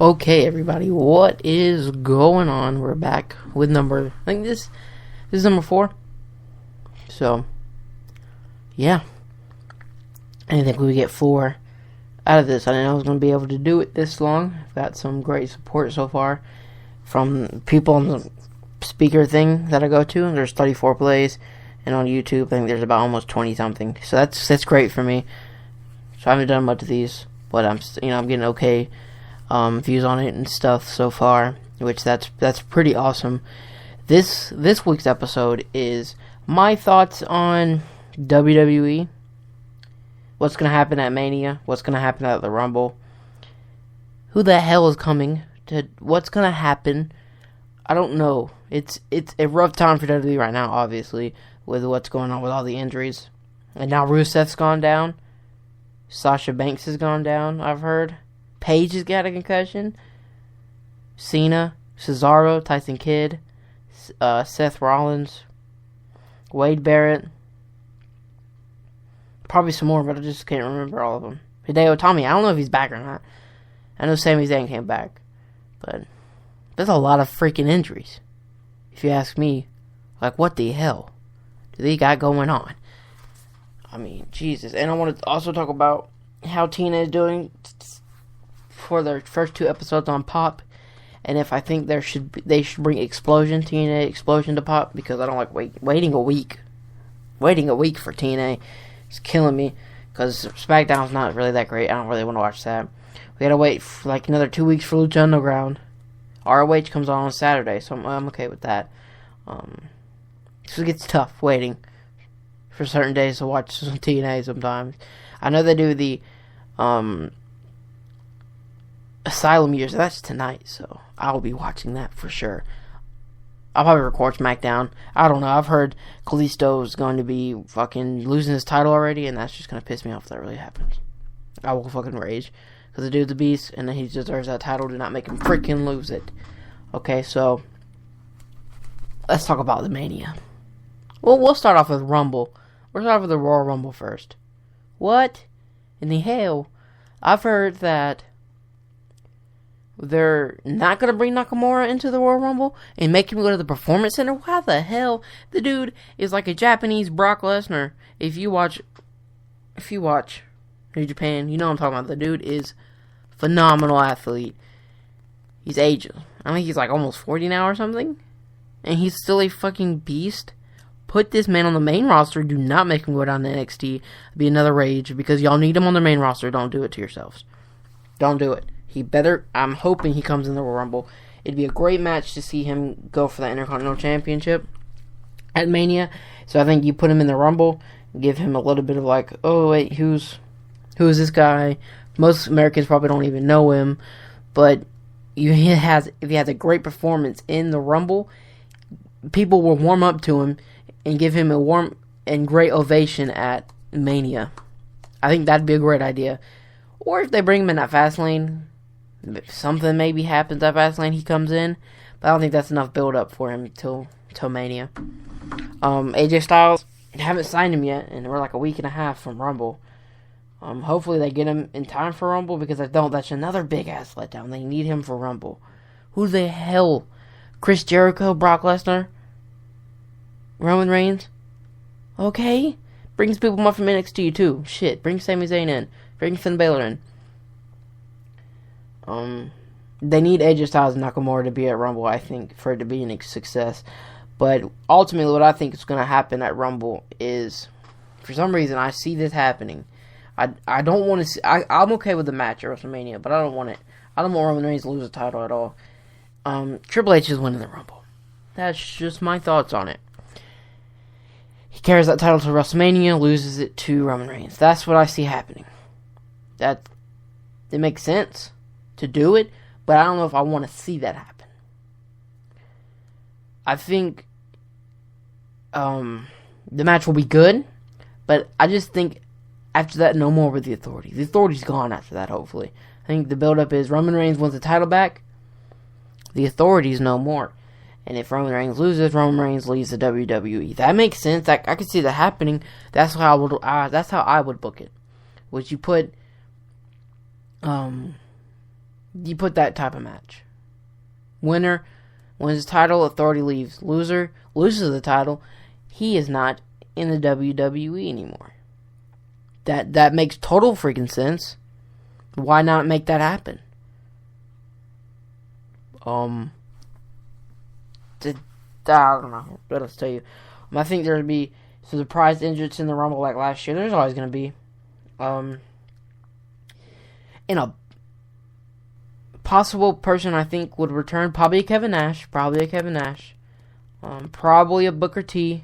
Okay, everybody, what is going on? We're back with I think this is number 4. So, yeah. I didn't think we would get 4 out of this. I didn't know I was going to be able to do it this long. I've got some great support so far from people on the speaker thing that I go to. There's 34 plays, and on YouTube, I think there's about almost 20-something. So that's great for me. So I haven't done much of these, but I'm getting okay views on it and stuff so far, which that's pretty awesome. This week's episode is my thoughts on WWE. What's gonna happen at Mania? What's gonna happen at the Rumble? Who the hell is coming? What's gonna happen? I don't know. It's a rough time for WWE right now, obviously, with what's going on with all the injuries. And now Rusev's gone down. Sasha Banks has gone down, I've heard. Paige has got a concussion. Cena, Cesaro, Tyson Kidd, Seth Rollins, Wade Barrett. Probably some more, but I just can't remember all of them. Hideo Itami, I don't know if he's back or not. I know Sami Zayn came back. But there's a lot of freaking injuries. If you ask me, like, what the hell do they got going on? I mean, Jesus. And I want to also talk about how TNA is doing for their first 2 episodes on Pop, and if I think they should bring TNA Explosion to Pop, because I don't like waiting a week for TNA. It's killing me, because SmackDown's not really that great. I don't really want to watch that. We gotta wait for like another 2 weeks for Lucha Underground. ROH comes on Saturday, so I'm okay with that. So it gets tough waiting for certain days to watch some TNA sometimes. I know they do the Asylum years. That's tonight, so I'll be watching that for sure. I'll probably record SmackDown. I don't know. I've heard Kalisto's going to be fucking losing his title already, and that's just going to piss me off if that really happens. I will fucking rage. Because the dude's a beast, and he deserves that title. Do not make him freaking lose it. Okay, so let's talk about the Mania. Well, we'll start off with Rumble. We'll start off with the Royal Rumble first. What in the hell? I've heard that they're not going to bring Nakamura into the Royal Rumble and make him go to the Performance Center. Why the hell? The dude is like a Japanese Brock Lesnar. If you watch New Japan, you know what I'm talking about. The dude is a phenomenal athlete. He's ageless. I think he's like almost 40 now or something. And he's still a fucking beast. Put this man on the main roster. Do not make him go down to NXT. It'd be another rage, because y'all need him on the main roster. Don't do it to yourselves. Don't do it. He better. I'm hoping he comes in the Royal Rumble. It'd be a great match to see him go for the Intercontinental Championship at Mania. So I think you put him in the Rumble, give him a little bit of like, oh wait, who is this guy? Most Americans probably don't even know him, but if he has a great performance in the Rumble, people will warm up to him and give him a warm and great ovation at Mania. I think that'd be a great idea. Or if they bring him in at Fastlane, something maybe happens at Fastlane, he comes in, but I don't think that's enough build up for him till Mania. AJ Styles, haven't signed him yet, and we're like a week and a half from Rumble. Hopefully they get him in time for Rumble, because if they don't, that's another big ass letdown. They need him for Rumble. Who the hell? Chris Jericho, Brock Lesnar, Roman Reigns. Okay, brings people up from NXT too. Shit, bring Sami Zayn in, bring Finn Balor in. They need AJ Styles and Nakamura to be at Rumble, I think, for it to be a success. But ultimately, what I think is going to happen at Rumble is, for some reason, I see this happening. I don't want to see. I'm okay with the match at WrestleMania, but I don't want it. I don't want Roman Reigns to lose the title at all. Triple H is winning the Rumble. That's just my thoughts on it. He carries that title to WrestleMania, loses it to Roman Reigns. That's what I see happening. It makes sense to do it, but I don't know if I want to see that happen. I think the match will be good, but I just think after that, no more with the Authority. The Authority's gone after that, hopefully. I think the build-up is Roman Reigns wins the title back, the Authority's no more. And if Roman Reigns loses, Roman Reigns leaves the WWE. That makes sense. I could see that happening. That's how I would book it. Would you put You put that type of match. Winner wins the title, Authority leaves. Loser loses the title. He is not in the WWE anymore. That makes total freaking sense. Why not make that happen? I don't know what else to tell you. I think there'd be some surprise entrants in the Rumble like last year. There's always going to be. And a possible person I think would return, probably a Kevin Nash. Probably a Booker T.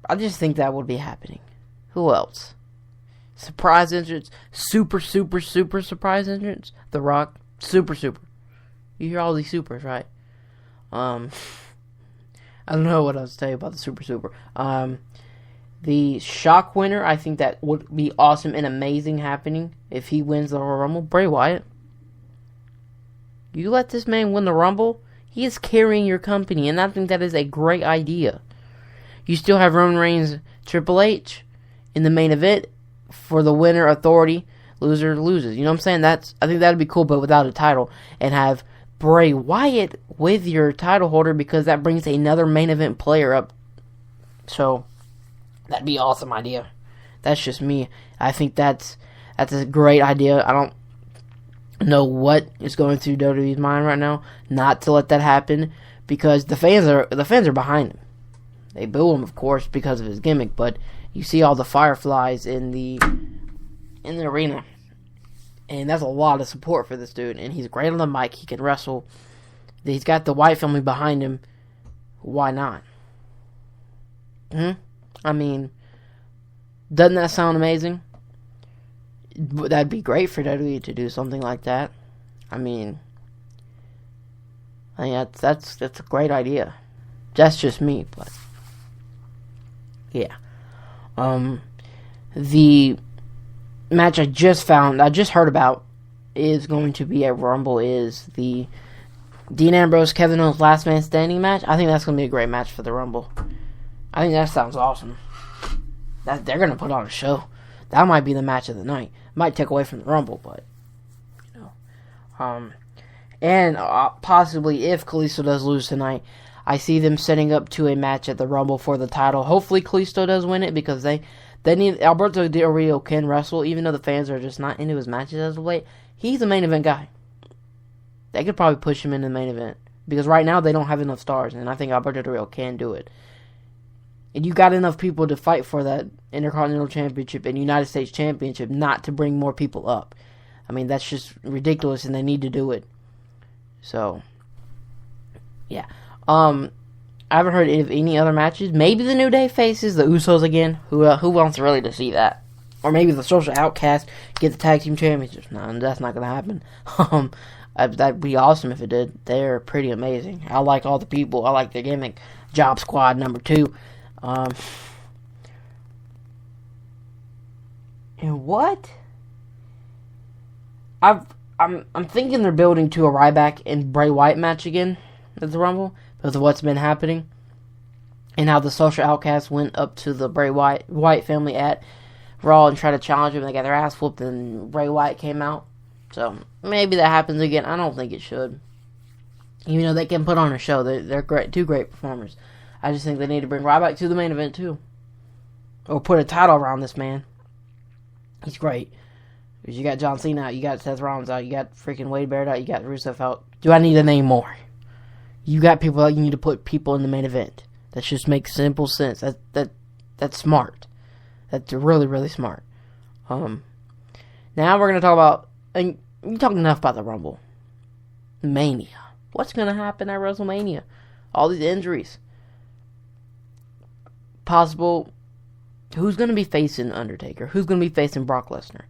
I just think that would be happening. Who else? Surprise entrance. Super surprise entrance. The Rock. Super. You hear all these supers, right? I don't know what else to tell you about the super. The shock winner, I think that would be awesome and amazing happening if he wins the Royal Rumble. Bray Wyatt. You let this man win the Rumble, he is carrying your company, and I think that is a great idea. You still have Roman Reigns, Triple H in the main event for the winner, Authority. Loser loses. You know what I'm saying? I think that'd be cool, but without a title, and have Bray Wyatt with your title holder, because that brings another main event player up. So that'd be an awesome idea. That's just me. I think that's a great idea. I don't know what is going through WWE's mind right now not to let that happen, because the fans are behind him. They boo him, of course, because of his gimmick, but you see all the fireflies in the arena. And that's a lot of support for this dude. And he's great on the mic. He can wrestle. He's got the White family behind him. Why not? I mean, doesn't that sound amazing? That'd be great for WWE to do something like that. I mean, that's a great idea. That's just me, but yeah. The match I just heard about is going to be at Rumble is the Dean Ambrose, Kevin Owens last man standing match. I think that's going to be a great match for the Rumble. I think that sounds awesome. They're going to put on a show. That might be the match of the night. Might take away from the Rumble, but and possibly if Kalisto does lose tonight, I see them setting up to a match at the Rumble for the title. Hopefully Kalisto does win it, because they need Alberto Del Rio can wrestle, even though the fans are just not into his matches as of late. He's a main event guy. They could probably push him into the main event, because right now they don't have enough stars, and I think Alberto Del Rio can do it. And you got enough people to fight for that Intercontinental Championship and United States Championship not to bring more people up. I mean, that's just ridiculous, and they need to do it. So, yeah. I haven't heard of any other matches. Maybe the New Day faces the Usos again. Who wants really to see that? Or maybe the Social Outcast get the Tag Team Championships. No, that's not going to happen. That'd be awesome if it did. They're pretty amazing. I like all the people. I like their gimmick. Job Squad number 2. And what? I'm thinking they're building to a Ryback and Bray Wyatt match again at the Rumble, because of what's been happening and how the Social Outcasts went up to the Bray Wyatt family at Raw and tried to challenge them. They got their ass whooped, and Bray Wyatt came out. So maybe that happens again. I don't think it should. Even though they can put on a show, they're great, 2 great performers. I just think they need to bring Ryback to the main event too, or put a title around this man. He's great. Because you got John Cena out, you got Seth Rollins out, you got freaking Wade Barrett out, you got Rusev out. Do I need to name more? You got people out, you need to put people in the main event. That just makes simple sense. That's smart. That's really, really smart. Now we're going to talk about, and you talked enough about the Rumble. Mania. What's going to happen at WrestleMania? All these injuries. Possible, who's going to be facing Undertaker? Who's going to be facing Brock Lesnar?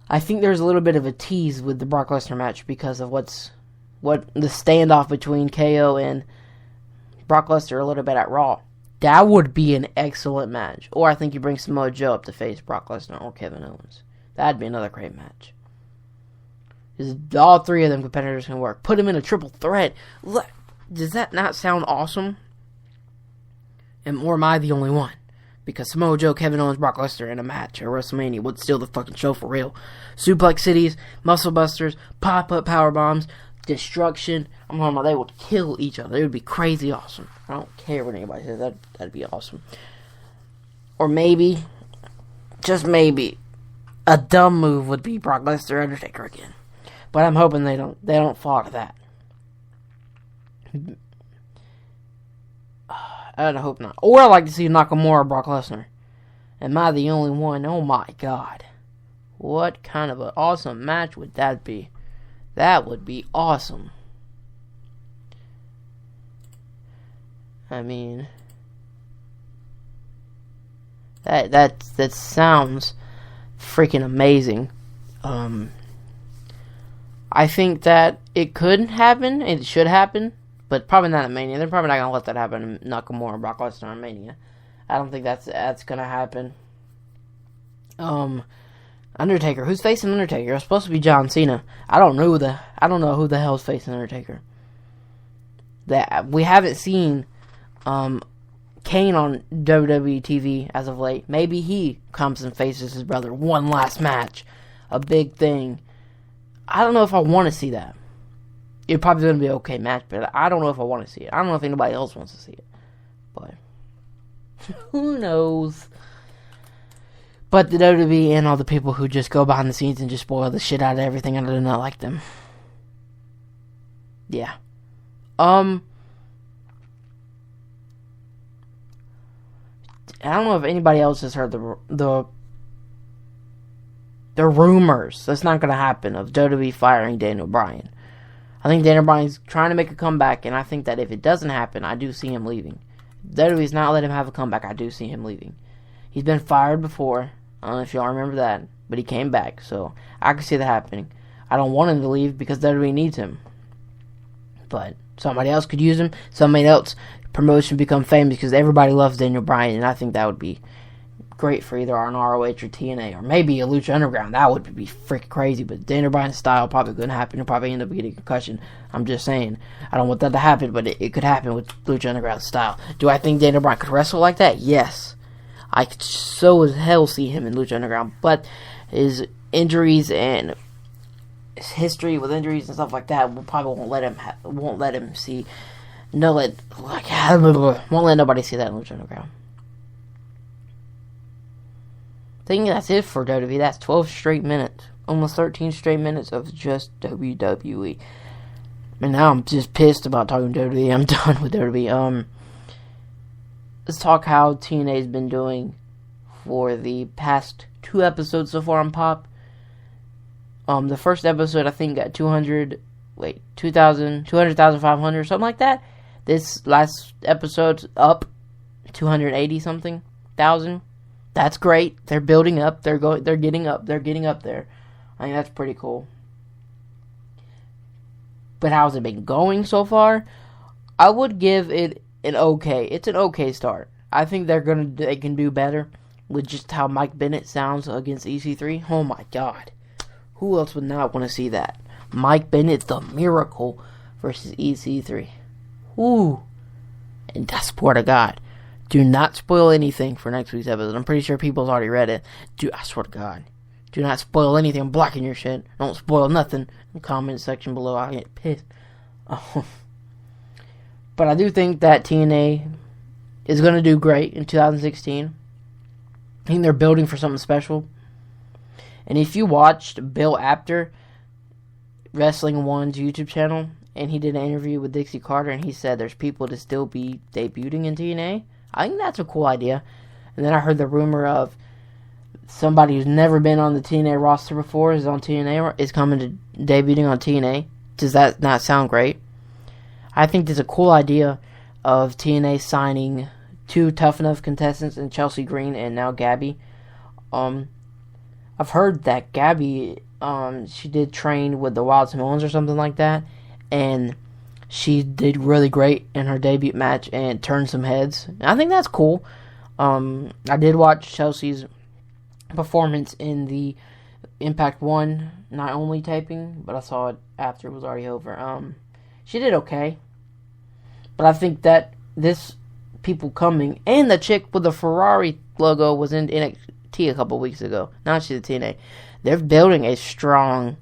I think there's a little bit of a tease with the Brock Lesnar match because of what the standoff between KO and Brock Lesnar a little bit at Raw. That would be an excellent match. Or I think you bring Samoa Joe up to face Brock Lesnar or Kevin Owens. That'd be another great match. All 3 of them competitors can work. Put them in a triple threat. Does that not sound awesome? Or am I the only one? Because Samoa Joe, Kevin Owens, Brock Lesnar in a match at WrestleMania would steal the fucking show for real. Suplex Cities, Muscle Busters, Pop-Up Power Bombs, Destruction. I'm talking about they would kill each other. It would be crazy awesome. I don't care what anybody says. That'd be awesome. Or maybe, just maybe, a dumb move would be Brock Lesnar, Undertaker again. But I'm hoping they don't fall to that. I hope not. Or I'd like to see Nakamura or Brock Lesnar. Am I the only one? Oh my god. What kind of an awesome match would that be? That would be awesome. I mean, that sounds freaking amazing. I think that it could happen. It should happen. But probably not at Mania. They're probably not going to let that happen in Nakamura and Brock Lesnar at Mania. I don't think that's going to happen. Undertaker. Who's facing Undertaker? It's supposed to be John Cena. I don't know who the hell's facing Undertaker. That we haven't seen Kane on WWE TV as of late. Maybe he comes and faces his brother one last match. A big thing. I don't know if I want to see that. It's probably going to be an okay match, but I don't know if I want to see it. I don't know if anybody else wants to see it. But who knows? But the WWE and all the people who just go behind the scenes and just spoil the shit out of everything, I do not like them. Yeah. I don't know if anybody else has heard the rumors. That's not going to happen of WWE firing Daniel Bryan. I think Daniel Bryan's trying to make a comeback, and I think that if it doesn't happen, I do see him leaving. If WWE's not let him have a comeback, I do see him leaving. He's been fired before. I don't know if y'all remember that, but he came back, so I can see that happening. I don't want him to leave because WWE needs him. But somebody else could use him. Somebody else, promotion become famous because everybody loves Daniel Bryan, and I think that would be great for either on ROH or TNA, or maybe a Lucha Underground. That would be freaking crazy, but Daniel Bryan's style probably couldn't happen. He'll probably end up getting a concussion. I'm just saying. I don't want that to happen, but it could happen with Lucha Underground style. Do I think Daniel Bryan could wrestle like that? Yes. I could so as hell see him in Lucha Underground, but his injuries and his history with injuries and stuff like that won't let him see. Won't let nobody see that in Lucha Underground. I think that's it for WWE. That's 12 straight minutes. Almost 13 straight minutes of just WWE. And now I'm just pissed about talking WWE. I'm done with WWE. Let's talk how TNA's been doing for the past 2 episodes so far on Pop. The first episode, I think, got 200,500, something like that. This last episode's up 280 something thousand. That's great. They're building up. They're getting up. They're getting up there. I think that's pretty cool. But how's it been going so far? I would give it an okay. It's an okay start. I think they can do better with just how Mike Bennett sounds against EC3. Oh my god. Who else would not want to see that? Mike Bennett, the Miracle versus EC3. Ooh. And I swear to God. Do not spoil anything for next week's episode. I'm pretty sure people's already read it. I swear to God. Do not spoil anything. I'm blocking your shit. Don't spoil nothing in the comment section below. I get pissed. But I do think that TNA is going to do great in 2016. I think they're building for something special. And if you watched Bill Apter, Wrestling One's YouTube channel, and he did an interview with Dixie Carter, and he said there's people to still be debuting in TNA, I think that's a cool idea. And then I heard the rumor of somebody who's never been on the TNA roster before is coming to debuting on TNA. Does that not sound great? I think there's a cool idea of TNA signing 2 Tough Enough contestants in Chelsea Green and now Gabby. I've heard that Gabby, she did train with the Wild Samoans or something like that, and she did really great in her debut match and turned some heads. And I think that's cool. I did watch Chelsea's performance in the Impact 1 Night Only taping, but I saw it after it was already over. She did okay. But I think that this people coming, and the chick with the Ferrari logo was in NXT a couple weeks ago. Now it's the TNA. They're building a strong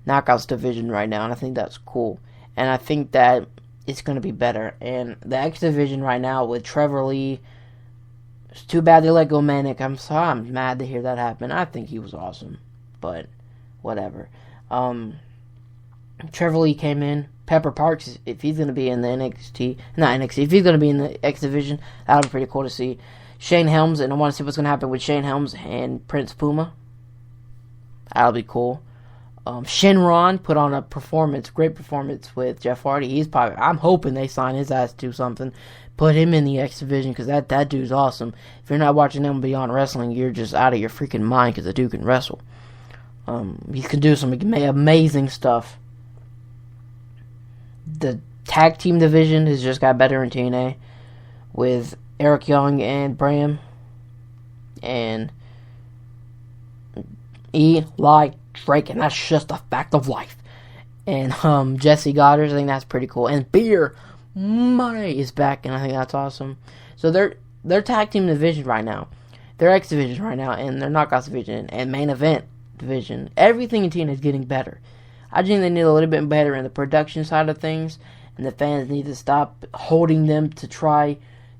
Knockouts division right now, and I think that's cool. And I think that it's going to be better. And the X division right now with Trevor Lee, it's too bad they let go Manic. I'm mad to hear that happen. I think he was awesome, but whatever. Trevor Lee came in. Pepper Parks, if he's going to be in the if he's going to be in the X division, that would be pretty cool to see. Shane Helms, and I want to see what's going to happen with Shane Helms and Prince Puma. That'll be cool. Shinron put on a great performance with Jeff Hardy. I'm hoping they sign his ass to something. Put him in the X division, because that dude's awesome. If you're not watching him Beyond Wrestling, you're just out of your freaking mind, because the dude can wrestle. He can do some amazing stuff. The tag team division has just got better in TNA with Eric Young and Bryan and Eli Drake, and that's just a fact of life. And Jesse Goddard, I think that's pretty cool. And Beer Money is back, and I think that's awesome. So their tag team division right now, their X division right now, and their Knockouts division and main event division, everything in TNA is getting better. I think they need a little bit better in the production side of things, and the fans need to stop holding them to try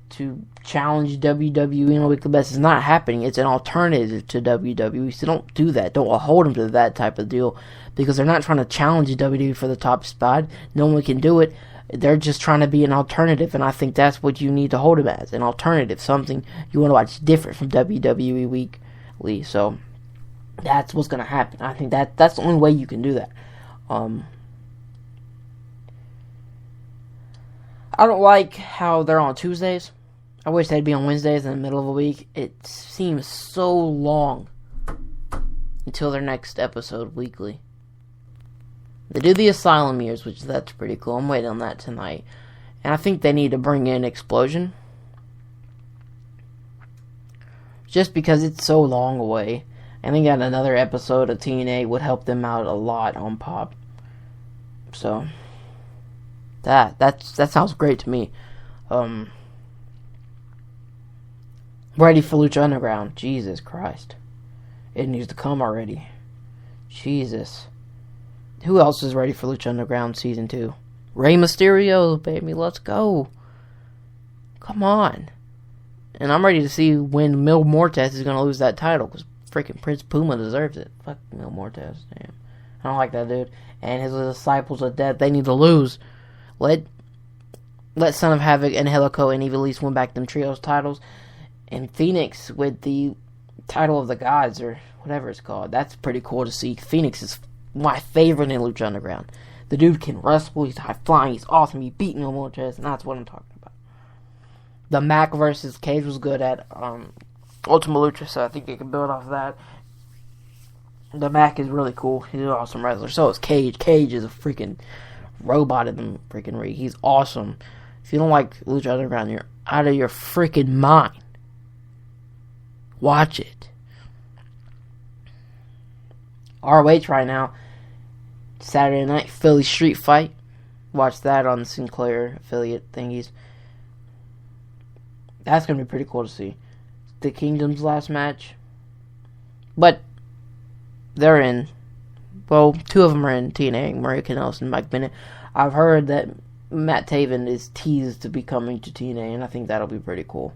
to challenge WWE on a weekly basis. It's not happening. It's an alternative to WWE, so don't do that. Don't hold them to that type of deal, because they're not trying to challenge WWE for the top spot. No one can do it. They're just trying to be an alternative, and I think that's what you need to hold them as, an alternative, something you want to watch different from WWE weekly. So that's what's going to happen. I think that's the only way you can do that. I don't like how they're on Tuesdays. I wish they'd be on Wednesdays in the middle of the week. It seems so long until their next episode weekly. They do the Asylum years, which that's pretty cool. I'm waiting on that tonight. And I think they need to bring in Explosion. Just because it's so long away. I think that another episode of TNA would help them out a lot on Pop. So that sounds great to me. Ready for Lucha Underground. Jesus Christ. It needs to come already. Jesus. Who else is ready for Lucha Underground Season 2? Rey Mysterio, baby. Let's go. Come on. And I'm ready to see when Mil Mortes is going to lose that title, because freaking Prince Puma deserves it. Fuck Mil Mortes. Damn. I don't like that dude. And his disciples of death, they need to lose. Let Son of Havoc and Helico and Evilise win back them trios titles. And Phoenix with the title of the gods, or whatever it's called. That's pretty cool to see. Phoenix is my favorite in Lucha Underground. The dude can wrestle, he's high flying, he's awesome, he beat Mil Mortes, and that's what I'm talking about. The Mac versus Cage was good at Ultima Lucha, so I think they can build off of that. The Mac is really cool. He's an awesome wrestler. So is Cage. Cage is a freaking robot in the freaking ring. He's awesome. If you don't like Lucha Underground, you're out of your freaking mind. Watch it. ROH right now. Saturday night, Philly Street Fight. Watch that on the Sinclair affiliate thingies. That's going to be pretty cool to see. The Kingdom's last match. But they're in. Well, two of them are in TNA, Maria Kanellis and Mike Bennett. I've heard that Matt Taven is teased to be coming to TNA, and I think that'll be pretty cool.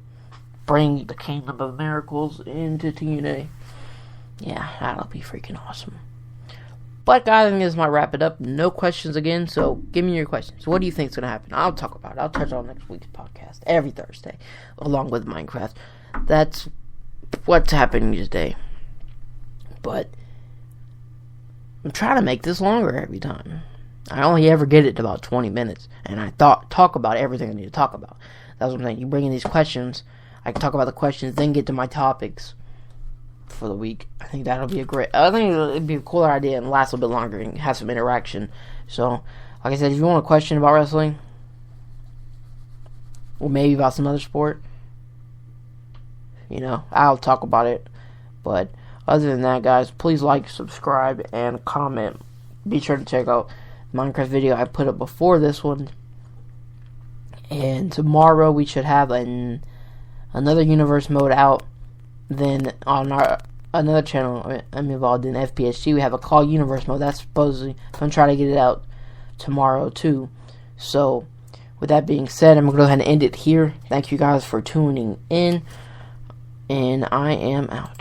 Bring the Kingdom of Miracles into TNA. Yeah, that'll be freaking awesome. But guys, I think this might wrap it up. No questions again, so give me your questions. What do you think is going to happen? I'll talk about it. I'll touch on next week's podcast every Thursday, along with Minecraft. That's what's happening today. But I'm trying to make this longer every time. I only ever get it to about 20 minutes, and I talk about everything I need to talk about. That's what I'm saying. You bring in these questions, I can talk about the questions, then get to my topics for the week. I think that'll be it'd be a cooler idea and last a little bit longer and have some interaction. So, like I said, if you want a question about wrestling, or maybe about some other sport, I'll talk about it. But other than that, guys, please like, subscribe, and comment. Be sure to check out the Minecraft video I put up before this one. And tomorrow we should have another universe mode out. then on our another channel I'm involved in, FPSG, we have a Call Universe mode. That's supposedly, I'm going to try to get it out tomorrow too. So, with that being said, I'm going to go ahead and end it here. Thank you guys for tuning in, and I am out.